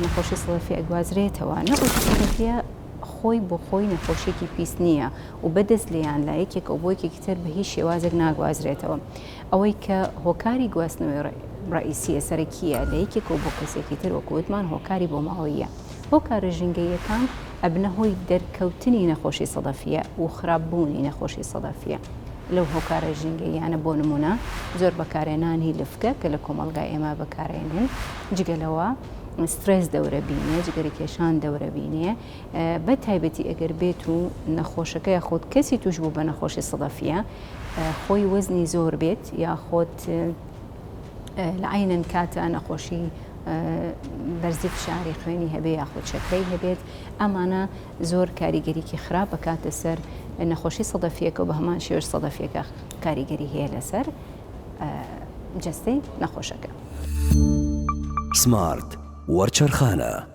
نەخۆشی سەڵەفی ئەگوازرێتەوە. نەخۆشی سەڵەفیە خۆی بۆ خۆی نەخۆشیێکی پیس نییە و بەدەست لێیان لا یەکێک ئەو بۆ یەکێکی تر بە هیچ شێوازێک ناگوازرێتەوە. ئەوەی کە هۆکاری گواستنەوەی ڕئیسیە سەرەکیە لە یەکێک و بۆ کەسێکی تر وەکوتمان هۆکاری بۆ ماوەیە. هۆکارە ژینگەیەکان ئەبنە هۆی دەرکەوتنی نەخۆشی سەڵەفیە و خراپبوونی نەخۆشی سەڵەفیە. لەو هۆکارە ژینگەیانە بۆ نمونە زۆر بەکارێنانی لفکە کە لە کۆمەڵگای ئێمە بەکارێنن، جگەلەوە سترس دەورە بینێ، جگەری کێشان دەورە بینێ، بە تایبەتی ئەگەر بێت و نەخۆشەکە یا خۆت کەسی توش بوو بە نەخۆشی سەڵەفیە، خۆی وەزنی زۆر بێت یا خۆت لە عینەن کاتە نەخۆشی بەرزی فشاری خوێنی هەبێ یاخود شەکرەی هەبێت، ئەمانە زۆر کاریگەریکی خراپ بکاتە سەر نەخۆشی سەڵەفیەکە و بە هەمان شێوەش سەڵەفیەکە کاریگەری هەیە لەسەر جەستەی نەخۆشەکە. سمارت وەرچەرخانە.